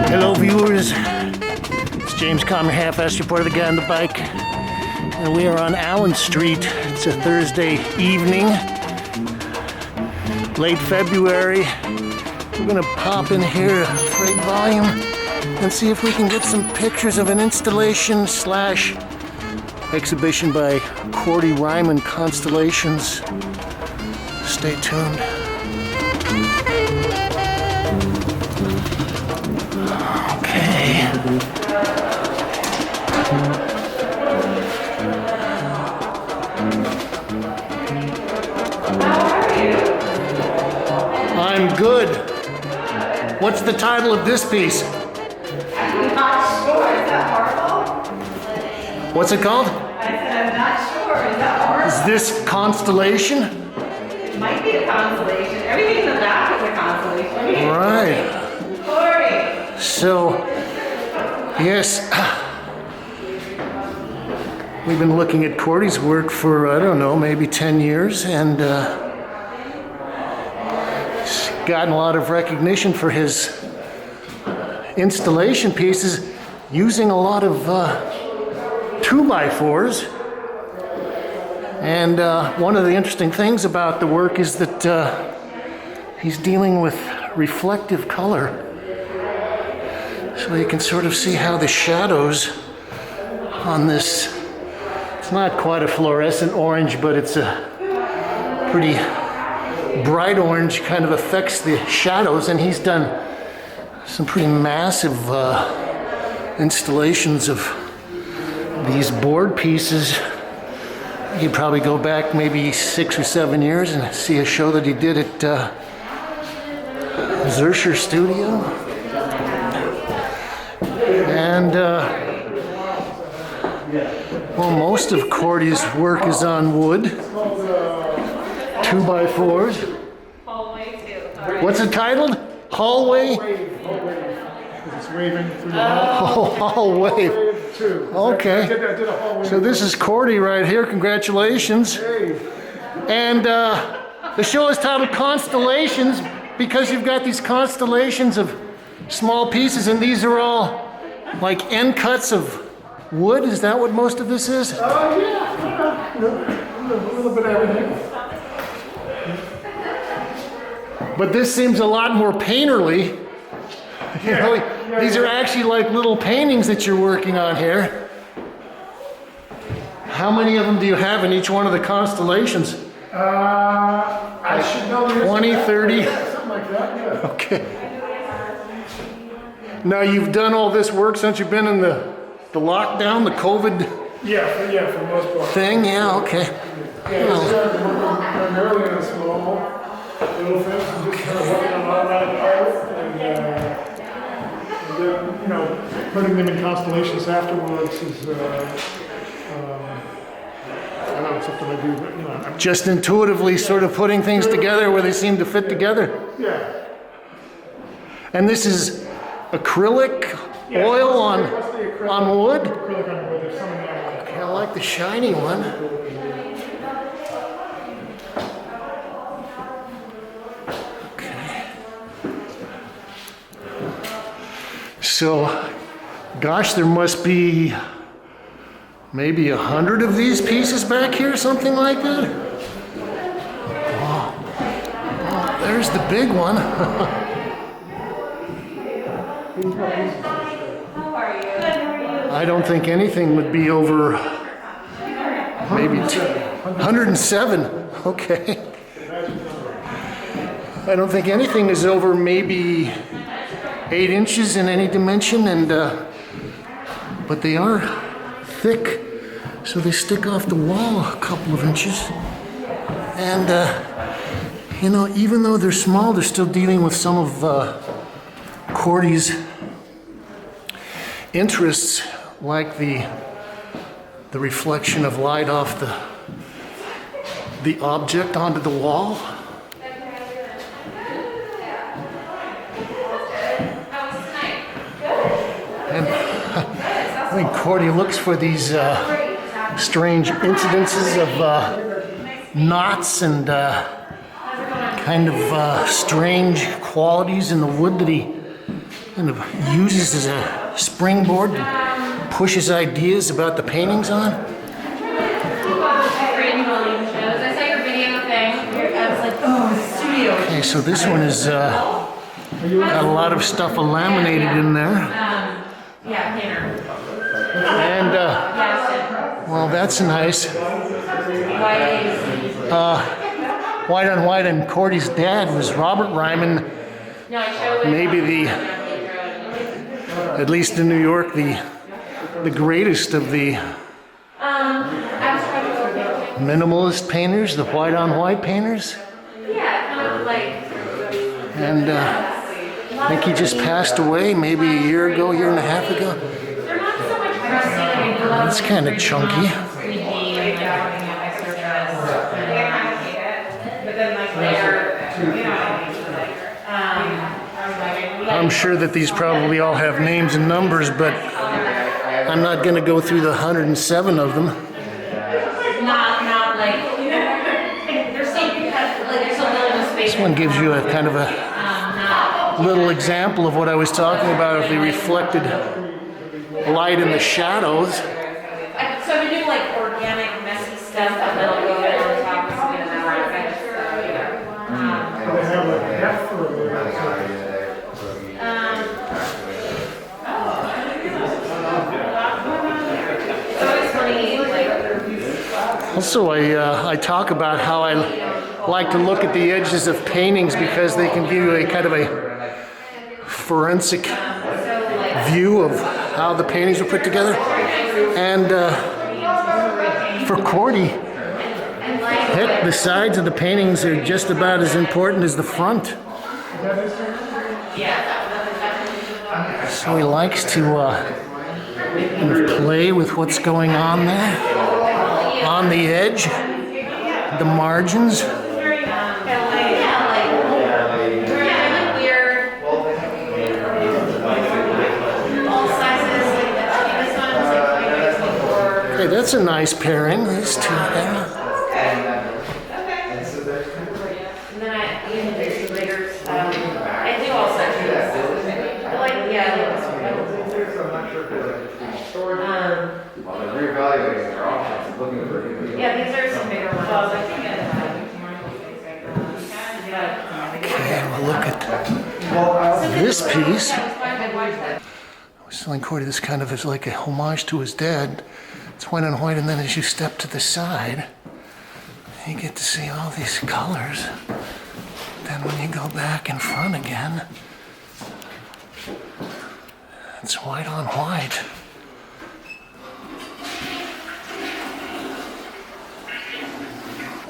Hello viewers, it's James Kalm, your half-assed reporter, the guy on the bike, and we are on Allen Street. It's a Thursday evening, late February. We're gonna pop in here at Freight Volume and see if we can get some pictures of an installation slash exhibition by Cordy Ryman, Constellations. Stay tuned. Okay. I'm good. What's the title of this piece? I'm not sure. Is that Marble? What's it called? I said I'm not sure. Is that Marble? Is this Constellation? It might be a constellation. Everything in the back is a constellation. Right. Cordy. So, yes, we've been looking at Cordy's work for, I don't know, maybe 10 years, and he's gotten a lot of recognition for his installation pieces using a lot of 2x4s. And one of the interesting things about the work is that he's dealing with reflective color. So you can sort of see how the shadows on this, it's not quite a fluorescent orange, but it's a pretty bright orange, kind of affects the shadows, and he's done some pretty massive installations of these board pieces. You could probably go back maybe 6 or 7 years and see a show that he did at Zurcher Studio. And well, most of Cordy's work is on wood, 2x4s. Hallway 2. What's it titled? Hallway? It's waving through the hall. Oh, hallway. Wave 2. Okay. I did a hallway. So this is Cordy right here. Congratulations. Hey. And the show is titled Constellations because you've got these constellations of small pieces, and these are all like end cuts of wood. Is that what most of this is? Yeah. A little bit of everything. But this seems a lot more painterly. You know, these are actually like little paintings that you're working on here. How many of them do you have in each one of the constellations? I should know the 20, 30? Something like that, yeah. Okay. Now you've done all this work since you've been in the lockdown, the COVID Yeah, for the most part. thing? Yeah, okay. Yeah, I started working primarily on small little things, and just kind of working on automatic art, and then, you know, putting them in constellations afterwards is, I don't know, something I do, but, you know. Just intuitively sort of putting things together where they seem to fit together. Yeah. And this is acrylic oil on wood? Acrylic on wood, there's some in there. Okay, I like the shiny one. Okay. So, gosh, there must be maybe 100 of these pieces back here, something like that. Oh, there's the big one. How are you? Good, how are you? I I don't think anything would be over maybe 107. Okay. I don't think anything is over maybe 8 inches in any dimension, and but they are thick, so they stick off the wall a couple of inches. And you know, even though they're small, they're still dealing with some of Cordy's interests, like the reflection of light off the object onto the wall. And I think Cordy looks for these strange incidences of knots and kind of strange qualities in the wood that he kind of uses as a springboard to push his ideas about the paintings on. I saw your video thing. I was like, oh, studio. Okay, so this one is got a lot of stuff laminated in there. Yeah, painter. And well, that's nice. White on white, and Cordy's dad was Robert Ryman, maybe at least in New York, the greatest of the minimalist painters, the white on white painters. And I think he just passed away maybe a year ago, year and a half ago. It's kind of chunky. I'm sure that these probably all have names and numbers, but I'm not going to go through the 107 of them. This one gives you a kind of a little example of what I was talking about, of the reflected light in the shadows. So we do like organic, messy stuff, and then I'll go in on top of something that Also, I talk about how I like to look at the edges of paintings because they can give you a kind of a forensic view of how the paintings were put together. And for Cordy, heck, the sides of the paintings are just about as important as the front. So he likes to kind of play with what's going on there, on the edge, the margins. Okay, that's a nice pairing, these two. Yeah, these are some bigger ones. Okay, we'll look at this piece. I was telling Cordy this kind of is like a homage to his dad. It's white on white, and then as you step to the side, you get to see all these colors. Then when you go back in front again, it's white on white.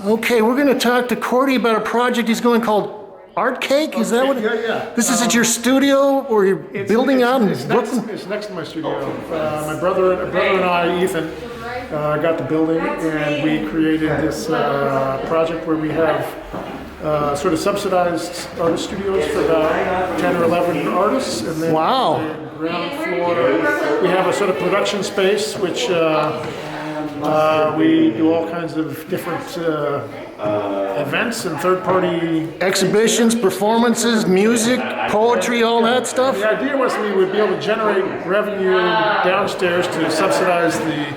Okay, we're going to talk to Cordy about a project he's going called Art Cake. Is that what? Yeah. This is at your studio, or you're building out in Brooklyn? It's next to my studio. My brother and I, Ethan, got the building, and we created this project where we have sort of subsidized artist studios for about 10 or 11 artists, and then Wow. on the ground floor we have a sort of production space which we do all kinds of different events and third-party Exhibitions, performances, music, poetry, all that stuff? The idea was we would be able to generate revenue downstairs to subsidize the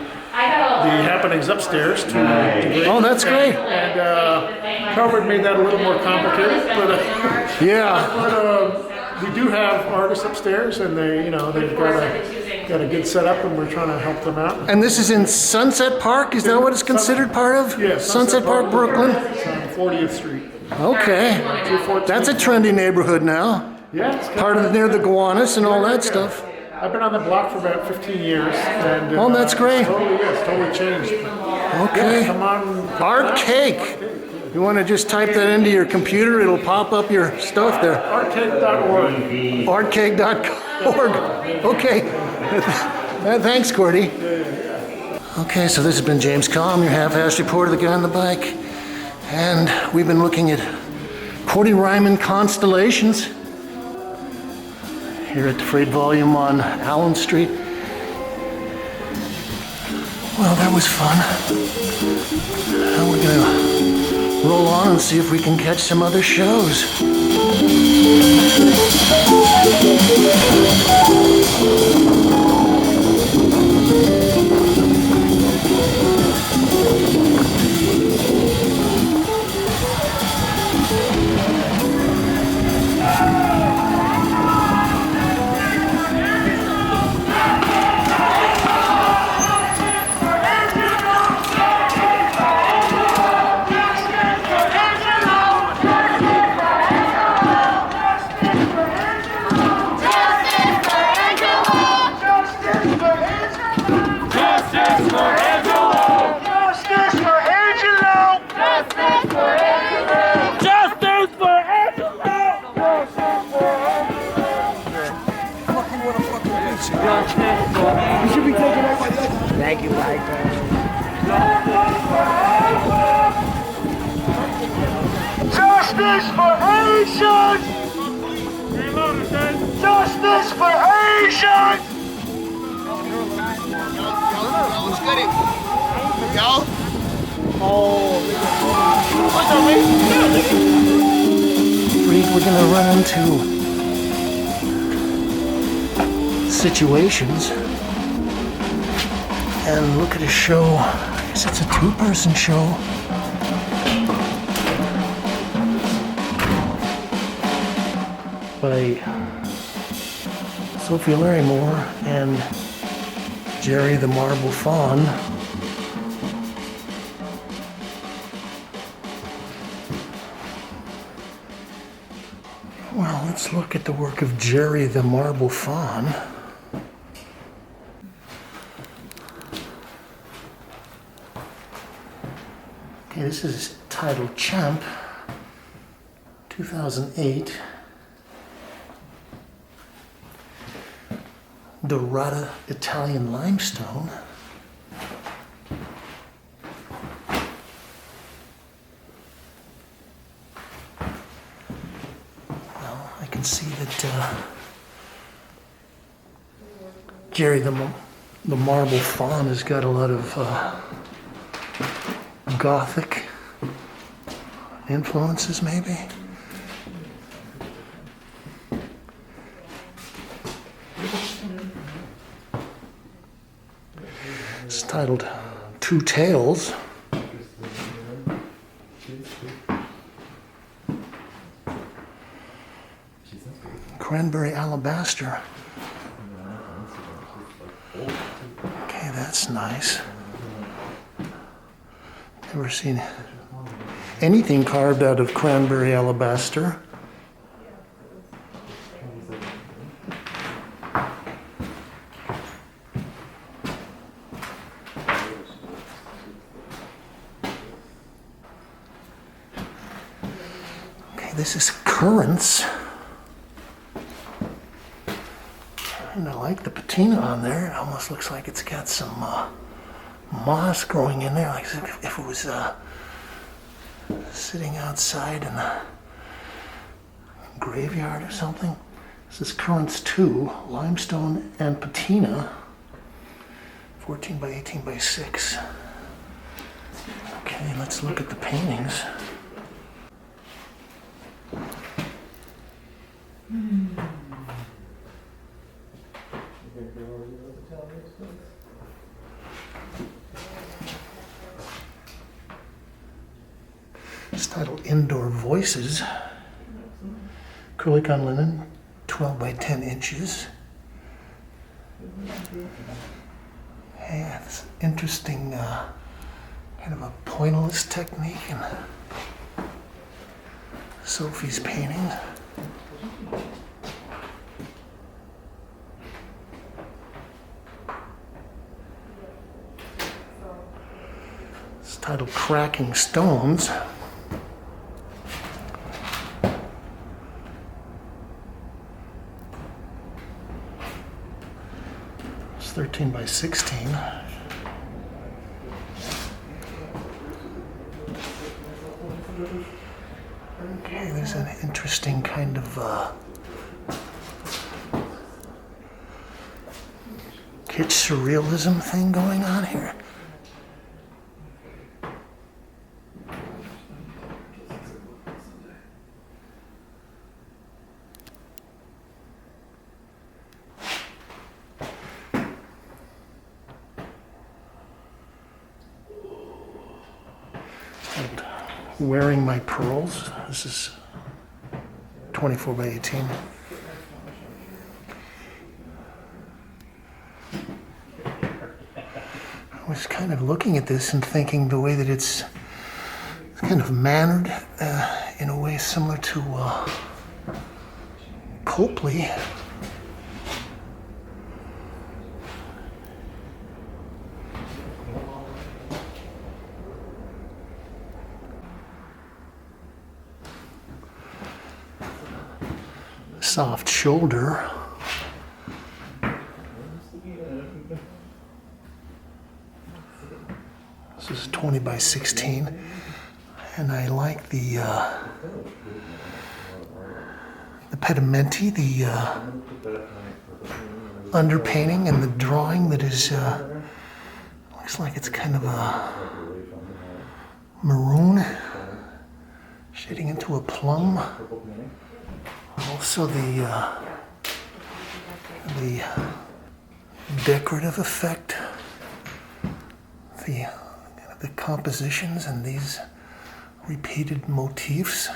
happenings upstairs to great. Oh, that's great. And COVID made that a little more complicated, but Yeah. we do have artists upstairs, and they've got a good setup, and we're trying to help them out. And this is in Sunset Park? Is that what it's considered part of? Yes, Sunset Park, Brooklyn? It's on 40th Street. Okay. 214. That's a trendy neighborhood now. Yeah, it's Part of near the Gowanus and all that stuff. I've been on the block for about 15 years, and Oh, that's great. It's totally changed. Okay. Come on. Art Cake. You want to just type that into your computer, it'll pop up your stuff there. Artcake.org. Artcake.org. Okay. Thanks, Cordy. Okay, so this has been James Kalm, your half-assed reporter, the guy on the bike. And we've been looking at Cordy Ryman Constellations here at the Freight Volume on Allen Street. Well, that was fun. Now we're gonna roll on and see if we can catch some other shows. Thank you, Mike. Justice for Asians! Justice for Asians! Who's got it? Yo? Freak, we're gonna run into situations and look at a show. I guess it's a two-person show. By Sophie Larrimore and Jerry the Marble Faun. Well, let's look at the work of Jerry the Marble Faun. Okay, this is titled Champ, 2008. Dorata Italian limestone. Well, I can see that Jerry the Marble Faun has got a lot of Gothic influences, maybe. It's titled Two Tales. Cranberry alabaster. Okay, that's nice. Never seen anything carved out of cranberry alabaster. This is currants. And I like the patina on there. It almost looks like it's got some moss growing in there, like if it was sitting outside in the graveyard or something. This is currants 2, limestone and patina, 14 by 18 by 6. Okay, let's look at the paintings. It's titled Indoor Voices. Acrylic on linen, 12 by 10 inches. Yeah, it's interesting, kind of a pointillist technique in Sophie's paintings. It's titled Cracking Stones. It's 13 by 16. Okay, there's an interesting kind of kitsch surrealism thing going on here. Wearing My Pearls. This is 24 by 18. I was kind of looking at this and thinking the way that it's kind of mannered in a way similar to Copley. Soft shoulder. This is 20 by 16, and I like the pedimenti, the underpainting, and the drawing that is looks like it's kind of a maroon, shading into a plum. Also the decorative effect, the compositions and these repeated motifs.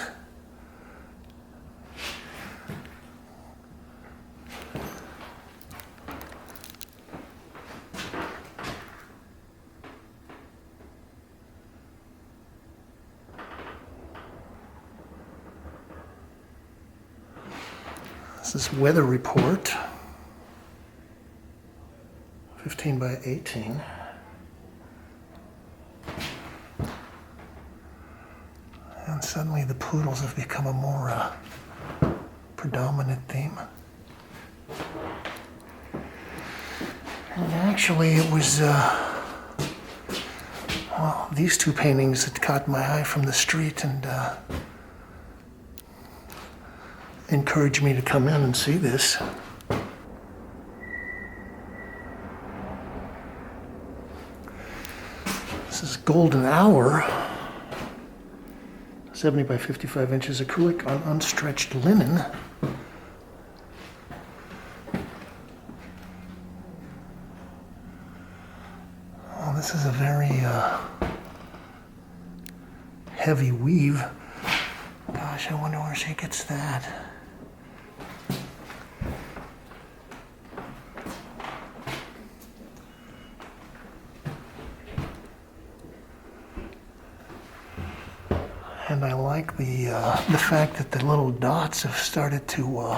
This is Weather Report, 15 by 18. And suddenly the poodles have become a more predominant theme. And actually it was, well, these two paintings that caught my eye from the street and encouraged me to come in and see this. This is Golden Hour, 70 by 55 inches acrylic on unstretched linen. Oh, this is a very heavy weave. Gosh, I wonder where she gets that. And I like the fact that the little dots have started to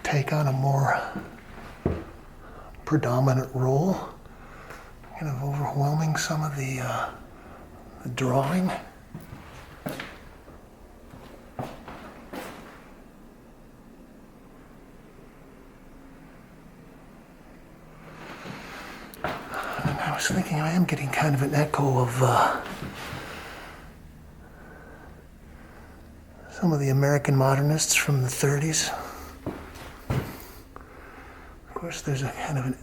take on a more predominant role, kind of overwhelming some of the drawing. And I was thinking I am getting kind of an echo of some of the American modernists from the 30s. Of course, there's a kind of a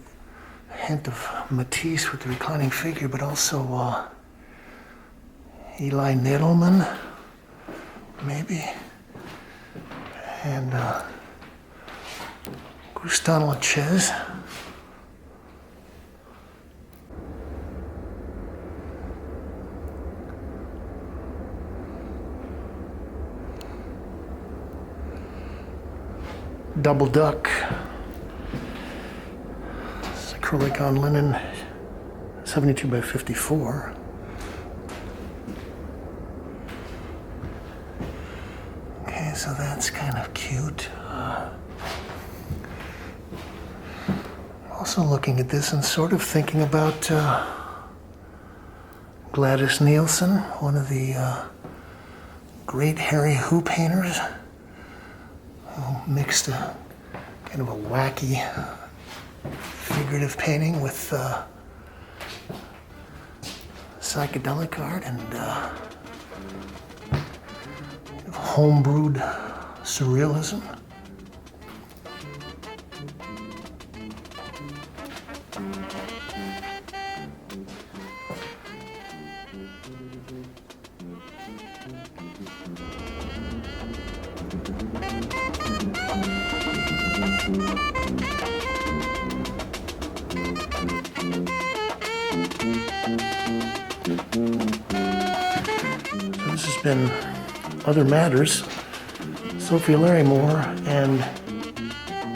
hint of Matisse with the reclining figure, but also Eli Nadelman, maybe, and Gustan Lachez. double duck. It's acrylic on linen, 72 by 54. Okay, so that's kind of cute. Also looking at this and sort of thinking about Gladys Nielsen, one of the great Harry Who painters, who mixed a kind of a wacky figurative painting with psychedelic art and homebrewed surrealism. So this has been Other Matters, Sophie Larrimore and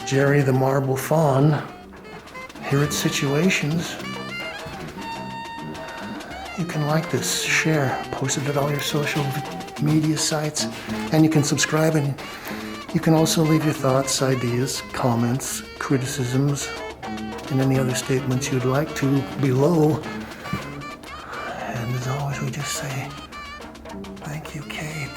Jerry the Marble Faun here at Situations. You can like this, share, post it at all your social media sites, and you can subscribe, and you can also leave your thoughts, ideas, comments, criticisms, and any other statements you'd like to below. And as always, we just say, thank you, Kate.